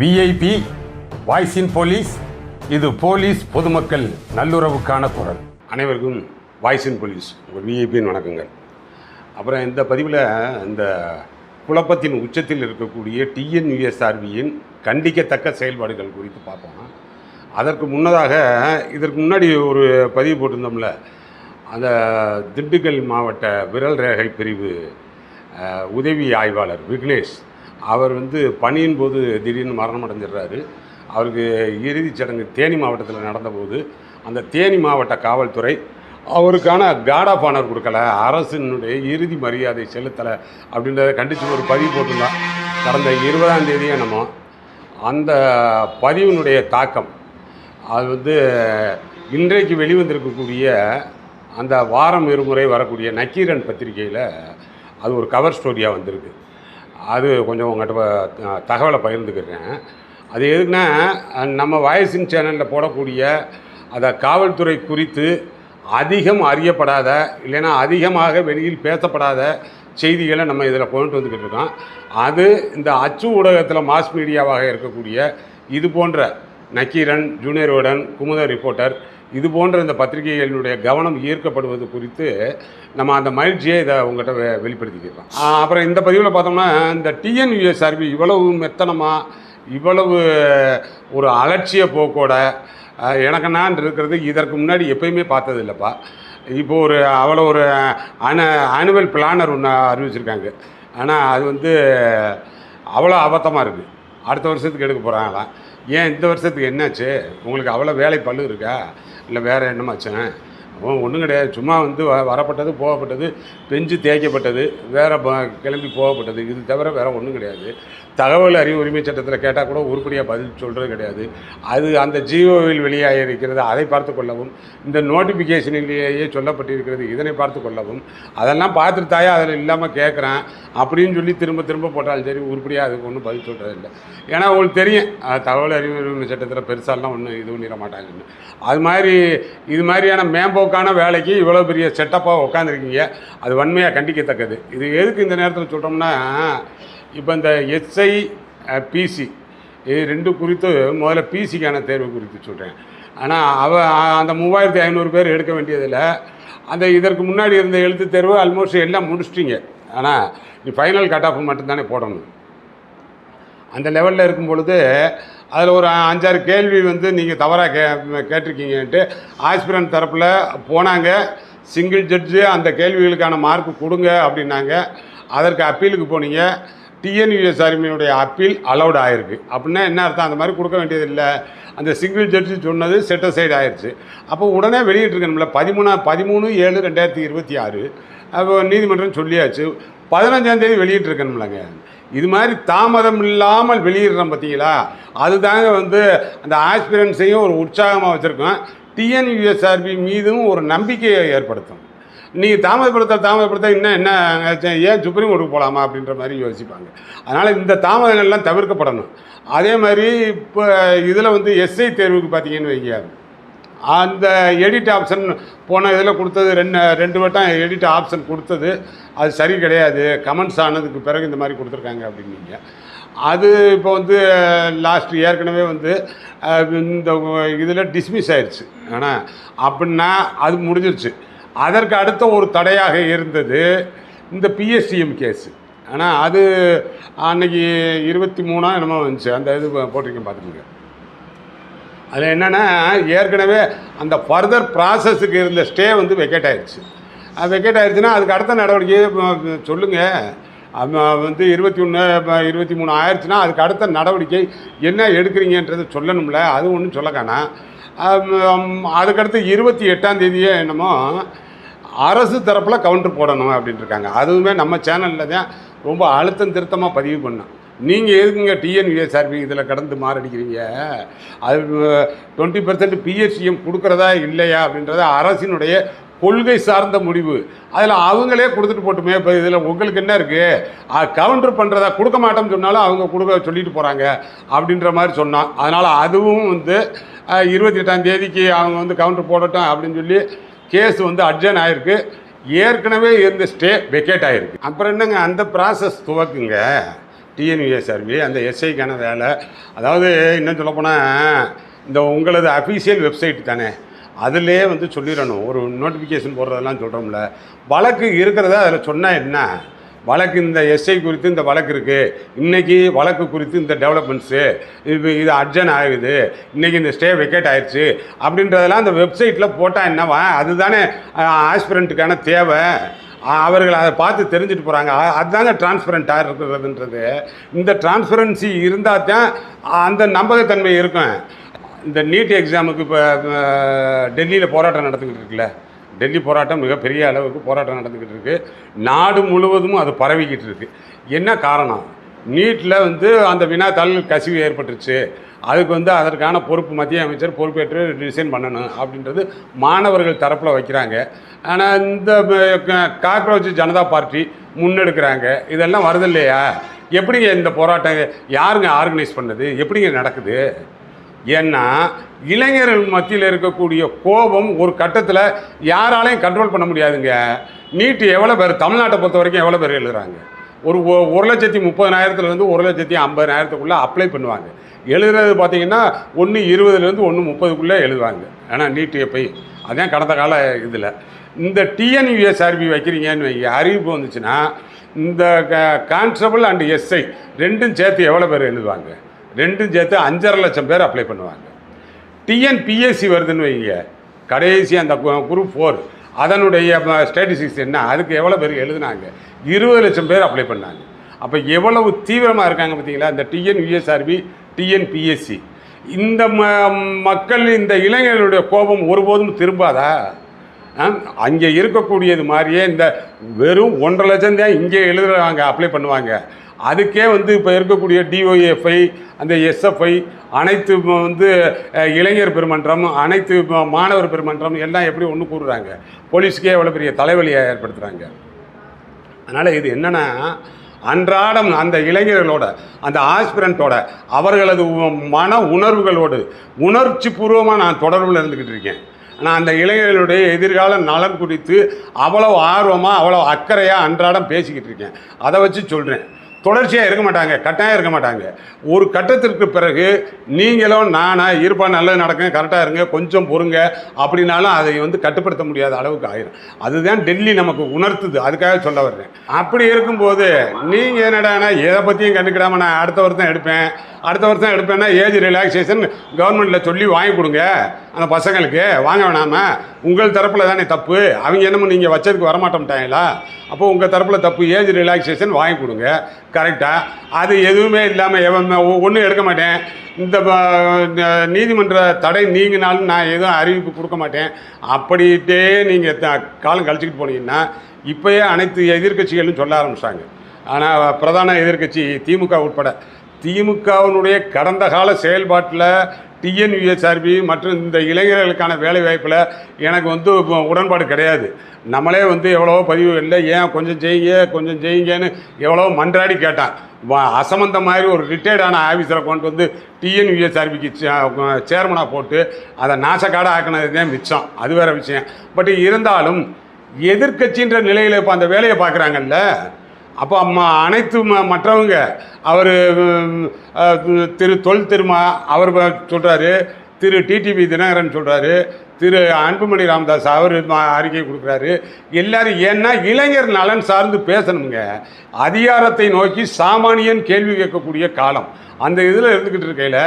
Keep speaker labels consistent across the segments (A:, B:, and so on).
A: VIP voice இன் police. இது police பொதுமக்கள் நல்லுறவுக்கான குரல். அனைவருக்கும் வாய்ஸ் இன் போலீஸ் ஒரு விஐபின்னு வணக்கங்கள். அப்புறம் இந்த பதிவில் இந்த குழப்பத்தின் உச்சத்தில் இருக்கக்கூடிய டிஎன்யூஎஸ்ஆர்பியின் கண்டிக்கத்தக்க செயல்பாடுகள் குறித்து பார்ப்போம். அதற்கு முன்னதாக இதற்கு முன்னாடி ஒரு பதிவு போட்டிருந்தோம்ல, அந்த திண்டுக்கல் மாவட்ட விரல் ரேகை பிரிவு உதவி ஆய்வாளர் விக்னேஷ் அவர் பணியின் போது திடீர்னு மரணம் அடைஞ்சிடுறாரு. அவருக்கு இறுதிச் சடங்கு தேனி மாவட்டத்தில் நடந்தபோது அந்த தேனி மாவட்ட காவல்துறை அவருக்கான கார்ட் ஆஃப் ஆனர் கொடுக்கல, அரசினுடைய இறுதி மரியாதை செலுத்தலை அப்படின்றத கண்டித்து ஒரு பதிவு போட்டிருந்தோம். கடந்த 20ஆம் தேதி என்னமோ அந்த பதிவினுடைய தாக்கம் அது இன்றைக்கு வெளிவந்திருக்கக்கூடிய அந்த வாரம் இருமுறை வரக்கூடிய நக்கீரன் பத்திரிகையில் அது ஒரு கவர் ஸ்டோரியாக வந்திருக்கு. அது கொஞ்சம் உங்கள்கிட்ட தகவலை பகிர்ந்துக்கிறேன். அது எதுக்குன்னா, நம்ம வாய்ஸின் சேனலில் போடக்கூடிய அதை காவல்துறை குறித்து அதிகம் அறியப்படாத, இல்லைன்னா அதிகமாக வெளியில் பேசப்படாத செய்திகளை நம்ம இதில் கொண்டு வந்துக்கிட்டு இருக்கோம். அது இந்த அச்சு ஊடகத்தில் மாஸ் மீடியாவாக இருக்கக்கூடிய இது போன்ற நக்கீரன், ஜூனியர் உடன், குமுத ரிப்போர்ட்டர், இது போன்ற இந்த பத்திரிகைகளினுடைய கவனம் ஈர்க்கப்படுவது குறித்து நம்ம அந்த மகிழ்ச்சியை இதை உங்கள்கிட்ட வெளிப்படுத்திக்கிறோம். அப்புறம் இந்த பதிவில் பார்த்தோம்னா, இந்த டிஎன்யூஎஸ்ஆர்பி இவ்வளவு மெத்தனமாக, இவ்வளவு ஒரு அலட்சிய போக்கோட எனக்கு நான் இருக்கிறது இதற்கு முன்னாடி எப்பயுமே பார்த்தது இல்லைப்பா. இப்போது அவ்வளோ ஒரு ஆனுவல் பிளானர் ஒன்று அறிவிச்சிருக்காங்க. ஆனால் அது அவ்வளோ அபத்தமாக இருக்குது. அடுத்த வருஷத்துக்கு எடுக்க போகிறாங்களாம். ஏன் இந்த வருஷத்துக்கு என்னாச்சு? உங்களுக்கு அவ்வளோ வேலை பல்லு இருக்கா, இல்லை வேறு என்னமாச்சேன்? ஒன்றும் கிடையாது. சும்மா வரப்பட்டது, போகப்பட்டது, பெஞ்சு தேய்க்கப்பட்டது, வேறு கிளம்பி போகப்பட்டது, இது தவிர வேறு ஒன்றும் கிடையாது. தகவல் அறிவு உரிமை சட்டத்தில் கேட்டால் கூட உருப்படியாக பதில் சொல்கிறது கிடையாது. அது அந்த ஜிஓவில் வெளியாக இருக்கிறது, அதை பார்த்து கொள்ளவும், இந்த நோட்டிஃபிகேஷனிலேயே சொல்லப்பட்டிருக்கிறது, இதனை பார்த்து கொள்ளவும், அதெல்லாம் பார்த்துட்டு தாயா அதில் இல்லாமல் கேட்குறேன் அப்படின்னு சொல்லி திரும்ப திரும்ப போட்டாலும் சரி, உருப்படியாக அதுக்கு ஒன்றும் பதில் சொல்கிறது இல்லை. ஏன்னா உங்களுக்கு தெரியும், தகவல் அறிவு உரிமை சட்டத்தில் பெருசாலாம் ஒன்றும் இது பண்ணிட மாட்டாங்கன்னு. அது மாதிரி இது மாதிரியான மேம்போக்கான வேலைக்கு இவ்வளோ பெரிய செட்டப்பாக உட்காந்துருக்கீங்க. அது வன்மையாக கண்டிக்கத்தக்கது. இது எதுக்கு இந்த நேரத்தில் சொல்கிறோம்னா, இப்போ இந்த எஸ்ஐ பிசி இது ரெண்டு குறித்து முதல்ல பிசிக்கான தேர்வு குறித்து சொல்கிறேன். ஆனால் அந்த 3500 பேர் எடுக்க வேண்டியதில் அந்த இதற்கு முன்னாடி இருந்த எழுத்து தேர்வு ஆல்மோஸ்ட் எல்லாம் முடிச்சிட்டிங்க. ஆனால் நீ ஃபைனல் கட் ஆஃப் மட்டும்தானே போடணும். அந்த லெவலில் இருக்கும் பொழுது அதில் ஒரு 5-6 கேள்வி நீங்கள் தவறாக கேட்டிருக்கீங்கன்ட்டு ஆஸ்பிரண்ட் தரப்பில் போனாங்க. சிங்கிள் ஜட்ஜு அந்த கேள்விகளுக்கான மார்க் கொடுங்க அப்படின்னாங்க. அதற்கு அப்பீலுக்கு போனீங்க. டிஎன்யூஎஸ்ஆர்பியினுடைய அப்பீல் அலௌட் ஆகிருக்கு. அப்படின்னா என்ன அர்த்தம்? அந்த மாதிரி கொடுக்க வேண்டியதில்லை. அந்த சிங்கிள் ஜட்ஜு சொன்னது செட் அசைடு ஆயிடுச்சு. அப்போ உடனே வெளியிட்டிருக்கணும்ல. 13/7/2026 அப்போ நீதிமன்றம் சொல்லியாச்சு. 15ஆம் தேதி வெளியிட்டிருக்கணும்லங்க. இது மாதிரி தாமதம் இல்லாமல் வெளியிடுறோம் பார்த்தீங்களா? அதுதாங்க அந்த ஆஸ்பிரன்ஸையும் ஒரு உற்சாகமாக வச்சுருக்கோம். டிஎன்யூஎஸ்ஆர்பி மீதும் ஒரு நம்பிக்கையை ஏற்படுத்தும். நீங்கள் தாமதப்படுத்த இன்னும் என்ன, ஏன் சுப்ரீம் கோர்ட்டுக்கு போகலாமா அப்படின்ற மாதிரி யோசிப்பாங்க. அதனால் இந்த தாமதங்கள்லாம் தவிர்க்கப்படணும். அதே மாதிரி இப்போ இதில் எஸ்ஐ தேர்வுக்கு பார்த்தீங்கன்னு வைங்க, அந்த எடிட் ஆப்ஷன் போன இதில் கொடுத்தது 2 வட்டம் எடிட் ஆப்ஷன் கொடுத்தது அது சரி கிடையாது. கமெண்ட்ஸ் ஆனதுக்கு பிறகு இந்த மாதிரி கொடுத்துருக்காங்க அப்படின்னீங்க. அது இப்போ லாஸ்ட் ஏற்கனவே இந்த இதில் டிஸ்மிஸ் ஆயிடுச்சு. ஆனால் அப்படின்னா அது முடிஞ்சிருச்சு. அதற்கு அடுத்த ஒரு தடையாக இருந்தது இந்த பிஎஸ்டிஎம் கேஸு. ஆனால் அது அன்றைக்கி 23 என்னமோ வந்துச்சு. அந்த இது போட்டிருக்கேன் பார்த்துக்கோங்க. அதில் என்னென்னா, ஏற்கனவே அந்த ஃபர்தர் ப்ராசஸுக்கு இருந்த ஸ்டே வெக்கேட் ஆகிடுச்சு. வெக்கேட் ஆகிடுச்சுன்னா அதுக்கு அடுத்த நடவடிக்கையை சொல்லுங்கள். 21/23 ஆயிடுச்சுன்னா அதுக்கு அடுத்த நடவடிக்கை என்ன எடுக்கிறீங்கன்றது சொல்லணும்ல. அது ஒன்றும் சொல்லக்கானா. அதுக்கடுத்து 28ஆம் தேதியே என்னமோ அரசு தரப்பில் கவுண்டர் போடணும் அப்படின்ட்டு இருக்காங்க. அதுவுமே நம்ம சேனலில் தான் ரொம்ப அழுத்தம் திருத்தமாக பதிவு பண்ணோம். நீங்கள் எதுக்குங்க டிஎன்யூஎஸ்ஆர்பி இதில் கடந்து மாரடிக்கிறீங்க? அது 20% பிஎஸ்சிஎம் கொடுக்குறதா இல்லையா அப்படின்றத அரசினுடைய கொள்கை சார்ந்த முடிவு. அதில் அவங்களே கொடுத்துட்டு போட்டுமே. இப்போ இதில் உங்களுக்கு என்ன இருக்குது? கவுண்டர் பண்ணுறதா கொடுக்க மாட்டோம்னு சொன்னாலும் அவங்க கொடுக்க சொல்லிட்டு போகிறாங்க அப்படின்ற மாதிரி சொன்னான். அதனால் அதுவும் 28ஆம் தேதிக்கு அவங்க கவுண்டர் போடட்டும் அப்படின்னு சொல்லி கேஸ் அட்ஜர்ன் ஆகிருக்கு. ஏற்கனவே இருந்த ஸ்டே வெக்கேட் ஆகிருக்கு. அப்புறம் என்னங்க, அந்த ப்ராசஸ் துவக்குங்க. டிஎன்யூஎஸ்ஆர்பி அந்த எஸ்ஐக்கான வேலை. அதாவது இன்னும் சொல்லப்போனால் இந்த உங்களது அஃபீஷியல் வெப்சைட் தானே, அதிலே வந்து சொல்லிடணும். ஒரு நோட்டிஃபிகேஷன் போடுறதெல்லாம் சொல்கிறோம்ல, வழக்கு இருக்கிறத அதில் சொன்னால் என்ன, வழக்கு இந்த எஸ்ஐ குறித்து இந்த வழக்கு இருக்குது, இன்றைக்கி வழக்கு குறித்து இந்த டெவலப்மெண்ட்ஸு, இது அர்ஜென்ட் ஆகுது, இன்றைக்கி இந்த ஸ்டே வெக்கேட் ஆயிடுச்சு அப்படின்றதெல்லாம் அந்த வெப்சைட்டில் போட்டால் என்னவா, அதுதானே ஆஸ்பிரண்ட்டுக்கான தேவை. அவர்கள் அதை பார்த்து தெரிஞ்சுட்டு போகிறாங்க. அதுதாங்க டிரான்ஸ்பரண்ட்டாக இருக்கிறதுன்றது. இந்த டிரான்ஸ்பரன்சி இருந்தால் தான் அந்த நம்பகத்தன்மை இருக்கும். இந்த நீட் எக்ஸாமுக்கு இப்போ டெல்லியில் போராட்டம் நடந்துக்கிட்டு இருக்குல்ல, டெல்லி போராட்டம் மிகப்பெரிய அளவுக்கு போராட்டம் நடந்துக்கிட்டு இருக்குது. நாடு முழுவதும் அது பரவிக்கிட்டு இருக்குது. என்ன காரணம்? நீட்டில் வந்து அந்த வினாத்தாள் கசிவு ஏற்பட்டுருச்சு, அதுக்கு வந்து அதற்கான பொறுப்பு மத்திய அமைச்சர் பொறுப்பேற்று டிசைன் பண்ணணும் அப்படின்றது மாணவர்கள் தரப்பில் வைக்கிறாங்க. ஆனால் இந்த காக்ரோச் ஜனதா பார்ட்டி முன்னெடுக்கிறாங்க. இதெல்லாம் வருது இல்லையா? எப்படிங்க இந்த போராட்டம் யாருங்க ஆர்கனைஸ் பண்ணது, எப்படிங்க நடக்குது? ஏன்னா இளைஞர்கள் மத்தியில் இருக்கக்கூடிய கோபம் ஒரு கட்டத்தில் யாராலையும் கண்ட்ரோல் பண்ண முடியாதுங்க. நீட்டு எவ்வளோ பேர் தமிழ்நாட்டை பொறுத்த வரைக்கும் எவ்வளோ பேர் எழுதுகிறாங்க? ஒரு 1,30,000 1,50,000 அப்ளை பண்ணுவாங்க. எழுதுறது பார்த்தீங்கன்னா 1,20 1,30 எழுதுவாங்க. ஆனால் நீட்டு எப்போ அதான் கடந்த கால இதில் இந்த டிஎன்யூஎஸ்ஆர்பி வைக்கிறீங்கன்னு வைங்க, அறிவிப்பு வந்துச்சுன்னா இந்த கான்ஸ்டபிள் அண்ட் எஸ்ஐ ரெண்டும் சேர்த்து எவ்வளோ பேர் எழுதுவாங்க? ரெண்டும் சேர்த்து 5,50,000 பேர் அப்ளை பண்ணுவாங்க. டிஎன்பிஎஸ்சி வருதுன்னு வைங்க, கடைசி அந்த குரூப் 4 அதனுடைய ஸ்டாட்டிஸ்டிக்ஸ் என்ன, அதுக்கு எவ்வளோ பேர் எழுதுனாங்க? 20,00,000 பேர் அப்ளை பண்ணாங்க. அப்போ எவ்வளவு தீவிரமாக இருக்காங்க பார்த்தீங்களா இந்த டிஎன்யூஎஸ்ஆர்பி டிஎன்பிஎஸ்சி. இந்த மக்கள் இந்த இளைஞர்களுடைய கோபம் ஒருபோதும் திரும்பாதா? அங்கே இருக்கக்கூடியது மாதிரியே இந்த வெறும் 1,50,000 தான் இங்கே எழுதுறாங்க, அப்ளை பண்ணுவாங்க. அதுக்கே வந்து இப்போ இருக்கக்கூடிய டிஒஎஃப்ஐ அந்த எஸ்எஃப்ஐ அனைத்து வந்து இளைஞர் பெருமன்றம் அனைத்து மாணவர் பெருமன்றம் எல்லாம் எப்படி ஒன்று கூறுறாங்க, போலீஸுக்கே எவ்வளோ பெரிய தலைவலியை ஏற்படுத்துகிறாங்க. அதனால் இது என்னென்னா அன்றாடம் அந்த இளைஞர்களோட அந்த ஆஸ்பிரண்ட்டோட அவர்களது மன உணர்வுகளோடு உணர்ச்சி பூர்வமாக நான் தொடர்பில் இருந்துக்கிட்டு இருக்கேன். ஆனால் அந்த இளைஞர்களுடைய எதிர்கால நலன் குறித்து அவ்வளோ ஆர்வமாக அவ்வளோ அக்கறையாக அன்றாடம் பேசிக்கிட்டு இருக்கேன். அதை வச்சு சொல்கிறேன். தொடர்ச்சியாக இருக்க மாட்டாங்க, கட்டாயம் இருக்க மாட்டாங்க. ஒரு கட்டத்திற்கு பிறகு நீங்களும் நானா இருப்பா, நல்லது நடக்கும், கரெக்டாக இருங்க, கொஞ்சம் பொறுங்க அப்படின்னாலும் அதை வந்து கட்டுப்படுத்த முடியாத அளவுக்கு ஆயிரும். அதுதான் டெல்லி நமக்கு உணர்த்துது. அதுக்காக சொல்ல வர்றேன். அப்படி இருக்கும்போது நீங்கள் என்னடானா எதை பற்றியும் கண்டுக்கிடாமல் நான் அடுத்த வருஷம் எடுப்பேன்னா ஏஜ் ரிலாக்ஸேஷன் கவர்மெண்ட்டில் சொல்லி வாங்கி கொடுங்க அந்த பசங்களுக்கு. வாங்க வேணாமல் உங்கள் தரப்பில் தானே தப்பு, அவங்க என்னமோ நீங்கள் வச்சதுக்கு வரமாட்டோம்ட்டாங்களா? அப்போது உங்கள் தரப்பில் தப்பு, ஏஜ் ரிலாக்ஸேஷன் வாங்கி கொடுங்க கரெக்டாக. அது எதுவுமே இல்லாமல் ஒன்றும் எடுக்க மாட்டேன், இந்த நீதிமன்ற தடை நீங்கினாலும் நான் எதுவும் அறிவிப்பு கொடுக்க மாட்டேன் அப்படின்ட்டே நீங்கள் காலம் கழிச்சிக்கிட்டு போனீங்கன்னா இப்போயே அனைத்து எதிர்க்கட்சிகளும் சொல்ல ஆரம்பிச்சிட்டாங்க. ஆனால் பிரதான எதிர்க்கட்சி திமுக உட்பட திமுகவினுடைய கடந்த கால செயல்பாட்டில் டிஎன்யூஎஸ்ஆர்பி மற்றும் இந்த இளைஞர்களுக்கான வேலைவாய்ப்பில் எனக்கு வந்து உடன்பாடு கிடையாது. நம்மளே வந்து எவ்வளவோ பதிவு இல்லை, ஏன் கொஞ்சம் செய்யுங்கன்னு எவ்வளோ மன்றாடி கேட்டான். அசம்பந்த மாதிரி ஒரு ரிட்டையர்டான ஆஃபீஸரை கொண்டு வந்து டிஎன்யூஎஸ்ஆர்பிக்கு சேர்மனாக போட்டு அதை நாசக்காடாக ஆக்கினது தான் மிச்சம். அது வேறு விஷயம். பட் இருந்தாலும் எதிர்க்கட்சின்ற நிலையில் இப்போ அந்த வேலையை பார்க்குறாங்கல்ல, அப்போ அனைத்து மற்றவங்க அவர் திரு தொல் திருமா அவர் சொல்கிறாரு, திரு டிடிவி தினகரன் சொல்கிறாரு, திரு அன்புமணி ராமதாஸ் அவர் அறிக்கை கொடுக்குறாரு. எல்லாரும் ஏன்னா இளைஞர் நலன் சார்ந்து பேசணுங்க. அதிகாரத்தை நோக்கி சாமானியன் கேள்வி கேட்கக்கூடிய காலம் அந்த இதில் இருந்துக்கிட்டு இருக்கையில்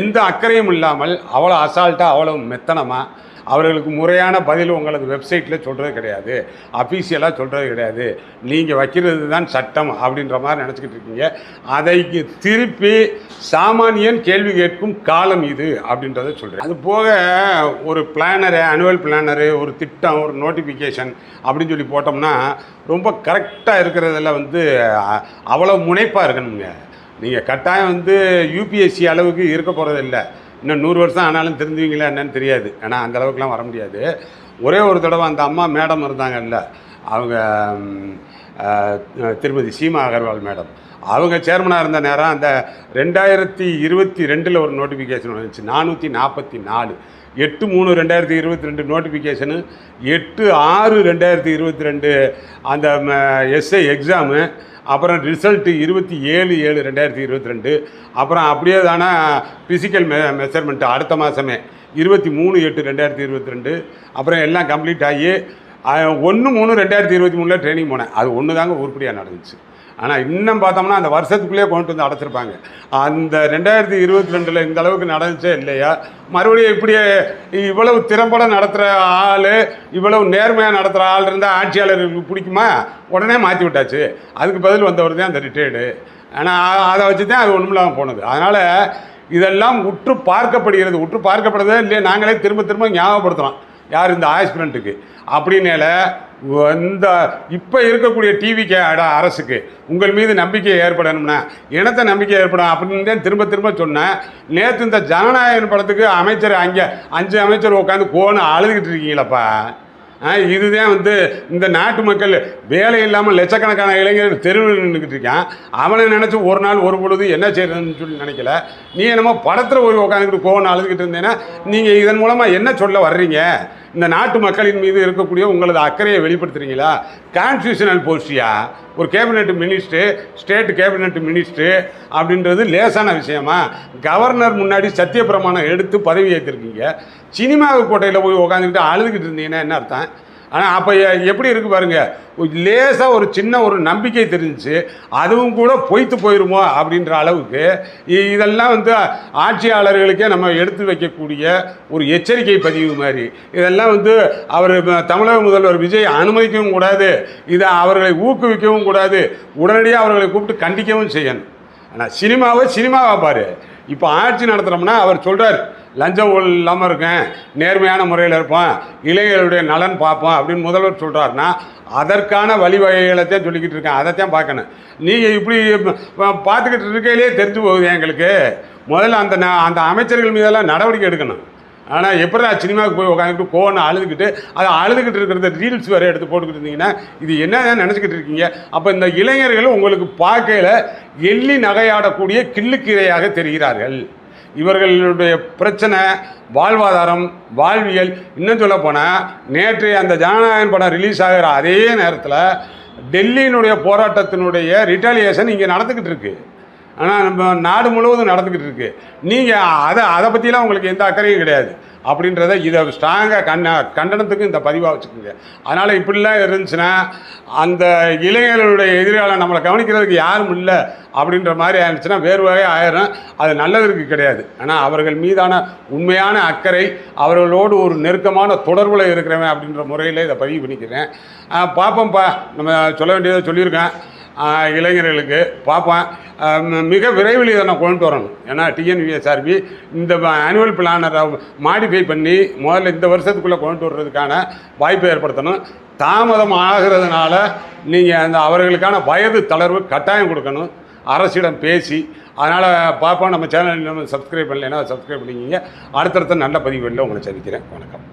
A: எந்த அக்கறையும் இல்லாமல் அவ்வளோ அசால்ட்டாக அவ்வளோ மெத்தனமாக அவர்களுக்கு முறையான பதில் உங்களது வெப்சைட்டில் சொல்கிறது கிடையாது, அஃபீஷியலாக சொல்கிறது கிடையாது, நீங்கள் வைக்கிறது தான் சட்டம் அப்படின்ற மாதிரி நினச்சிக்கிட்டு இருக்கீங்க. அதை திருப்பி சாமானியன் கேள்வி கேட்கும் காலம் இது அப்படின்றத சொல்கிறேன். அது போக ஒரு பிளானரு, ஆனுவல் பிளானரு, ஒரு திட்டம், ஒரு நோட்டிஃபிகேஷன் அப்படின்னு சொல்லி போட்டோம்னா ரொம்ப கரெக்டாக இருக்கிறதுல வந்து அவ்வளோ முனைப்பாக இருக்கணுங்க. நீங்கள் கட்டாயம் வந்து யூபிஎஸ்சி அளவுக்கு இருக்க போகிறது இல்லை. இன்னும் 100 வருஷம் ஆனாலும் தெரிஞ்சுவீங்களா என்னன்னு தெரியாது. ஏன்னா அந்த அளவுக்குலாம் வர முடியாது. ஒரே ஒரு தடவை அந்த அம்மா மேடம் இருந்தாங்கல்ல, அவங்க திருமதி சீமா அகர்வால் மேடம், அவங்க சேர்மனாக இருந்த நேரம் அந்த 2022 ஒரு நோட்டிஃபிகேஷன் வந்துச்சு 444, 8/3/2022 நோட்டிஃபிகேஷனு, 8/6/2022 அந்த எஸ்ஐ எக்ஸாமு, அப்புறம் ரிசல்ட்டு 27/7/2022. அப்புறம் அப்படியே தானே ஃபிசிக்கல் மெஷர்மெண்ட்டு அடுத்த மாதமே 23/8/2022. அப்புறம் எல்லாம் கம்ப்ளீட் ஆகி 1/3/2023 ட்ரைனிங் போனேன். அது ஒன்று தாங்க உருப்படியாக நடந்துச்சு. ஆனால் இன்னும் பார்த்தோம்னா அந்த வருஷத்துக்குள்ளேயே கொண்டு வந்து அடைச்சிருப்பாங்க. அந்த 2022 இந்த அளவுக்கு நடந்துச்சே இல்லையா? மறுபடியும் இப்படியே இவ்வளவு திறம்பட நடத்துகிற ஆள், இவ்வளவு நேர்மையாக நடத்துகிற ஆள் இருந்தால் ஆட்சியாளர்களுக்கு பிடிக்குமா? உடனே மாற்றி விட்டாச்சு. அதுக்கு பதில் வந்தவர் தான் அந்த ரிட்டையர்டு. ஆனால் அதை வச்சு தான் அது ஒன்றுமில்லாமல் போனது. அதனால் இதெல்லாம் உற்று பார்க்கப்படுகிறது. உற்று பார்க்கப்படுறதே இல்லையே, நாங்களே திரும்ப திரும்ப ஞாபகப்படுத்துகிறோம் யார் இந்த ஆஸ்பிரண்ட்டுக்கு அப்படின்னால இந்த இப்போ இருக்கக்கூடிய டிவிக்கு அரசுக்கு உங்கள் மீது நம்பிக்கை ஏற்படணும்னா இனத்தை நம்பிக்கை ஏற்படும் அப்படின்னு தான் திரும்ப திரும்ப சொன்னேன். நேற்று இந்த ஜனநாயகன் படத்துக்கு அமைச்சர் அங்கே 5 அமைச்சர் உட்காந்து கோன்னு அழுதுகிட்டு இருக்கீங்களப்பா. இதுதான் இந்த நாட்டு மக்கள் வேலை இல்லாமல் லட்சக்கணக்கான இளைஞர்கள் தெருவில் நின்றுக்கிட்டு இருக்கான். அவனை நினச்சி ஒரு நாள் ஒரு பொழுது என்ன செய்யறதுன்னு சொல்லி நினைக்கல. நீ என்னமோ படத்தில் போய் உட்காந்துக்கிட்டு கோவன்னு அழுதுகிட்டு இருந்தேன்னா நீங்கள் இதன் மூலமாக என்ன சொல்ல வர்றீங்க? இந்த நாட்டு மக்களின் மீது இருக்கக்கூடிய உங்களது அக்கறையை வெளிப்படுத்துறீங்களா? கான்ஸ்டியூஷனல் போஸ்டியா? ஒரு cabinet minister, state cabinet minister அப்படின்றது லேசான விஷயமா? கவர்னர் முன்னாடி சத்திய பிரமாணம் எடுத்து பதவி ஏற்றிருக்கீங்க. சினிமாவு கோட்டையில் போய் உட்காந்துக்கிட்டு அழுதுகிட்டு இருந்தீங்கன்னா என்ன அர்த்தம்? ஆனால் அப்போ எப்படி இருக்குது பாருங்கள், லேசாக ஒரு சின்ன ஒரு நம்பிக்கை தெரிஞ்சிச்சு. அதுவும் கூட பொய்த்து போயிடுமோ அப்படின்ற அளவுக்கு இதெல்லாம் ஆட்சியாளர்களுக்கே நம்ம எடுத்து வைக்கக்கூடிய ஒரு எச்சரிக்கை பதிவு மாதிரி. இதெல்லாம் அவர் தமிழக முதல்வர் விஜய் அனுமதிக்கவும் கூடாது, இதை அவர்களை ஊக்குவிக்கவும் கூடாது, உடனடியாக அவர்களை கூப்பிட்டு கண்டிக்கவும் செய்யணும். ஆனால் சினிமாவை பாரு. இப்போ ஆட்சி நடத்துகிறோம்னா அவர் சொல்கிறார், லஞ்சம் இல்லாமல் இருக்கேன், நேர்மையான முறையில் இருப்போம், இளைஞர்களுடைய நலன் பார்ப்போம் அப்படின்னு முதல்வர் சொல்கிறாருன்னா அதற்கான வழிவகைகளைத்தான் சொல்லிக்கிட்டு இருக்கேன். அதைத்தான் பார்க்கணும். நீங்கள் இப்படி பார்த்துக்கிட்டு இருக்கையிலே தெரிஞ்சு போகுது எங்களுக்கு. முதல்ல அந்த அமைச்சர்கள் மீதெல்லாம் நடவடிக்கை எடுக்கணும். ஆனால் எப்படா சினிமாவுக்கு போய் உட்காந்துக்கிட்டு கோவன்னு அழுதுகிட்டு அதை அழுதுகிட்டு இருக்கிறத ரீல்ஸ் வேறு எடுத்து போட்டுக்கிட்டு இருந்தீங்கன்னா இது என்ன நினச்சிக்கிட்டு இருக்கீங்க? அப்போ இந்த இளைஞர்களும் உங்களுக்கு பார்க்கையில் எள்ளி நகையாடக்கூடிய கிள்ளுக்கீரையாக தெரிகிறார்கள். இவர்களுடைய பிரச்சனை வாழ்வாதாரம், வாழ்வியல். இன்னும் சொல்ல போனால் நேற்று அந்த ஜனநாயகன் படம் ரிலீஸ் ஆகிற அதே நேரத்தில் டெல்லியினுடைய போராட்டத்தினுடைய ரிட்டாலியேஷன் இங்கே நடந்துக்கிட்டு இருக்கு. ஆனால் நம்ம நாடு முழுவதும் நடந்துக்கிட்டு இருக்கு. நீங்கள் அதை பற்றிலாம் உங்களுக்கு எந்த அக்கறையும் கிடையாது அப்படின்றத இதை ஸ்ட்ராங்காக கண்டனத்துக்கு இந்த பதிவாக வச்சுக்கோங்க. அதனால் இப்படிலாம் இருந்துச்சுன்னா அந்த இளைஞர்களுடைய எதிரால் நம்மளை கவனிக்கிறதுக்கு யாரும் இல்லை அப்படின்ற மாதிரி ஆயிடுச்சுன்னா வேறு வகை ஆயிரும். அது நல்லதற்கு கிடையாது. ஆனால் அவர்கள் மீதான உண்மையான அக்கறை, அவர்களோடு ஒரு நெருக்கமான தொடர்பில் இருக்கிறவன் அப்படின்ற முறையில் இதை பதிவு பண்ணிக்கிறேன். பார்ப்போம்ப்பா, நம்ம சொல்ல வேண்டியதை சொல்லியிருக்கேன். இளைஞர்களுக்கு பார்ப்பேன். மிக விரைவில் இதை நான் கொண்டு வரணும். ஏன்னா டிஎன்பிஎஸ்ஆர்பி இந்த ஆனுவல் பிளானரை மாடிஃபை பண்ணி முதல்ல இந்த வருஷத்துக்குள்ளே கொண்டு வர்றதுக்கான வாய்ப்பை ஏற்படுத்தணும். தாமதம் ஆகிறதுனால நீங்கள் அவர்களுக்கான வயது தளர்வு கட்டாயம் கொடுக்கணும், அரசிடம் பேசி. அதனால் பார்ப்போம். நம்ம சேனல் சப்ஸ்கிரைப் பண்ணலைன்னா சப்ஸ்கிரைப் பண்ணிக்கிங்க. அடுத்தடுத்த நல்ல பதிவுகளில் உங்களை சந்திக்கிறேன். வணக்கம்.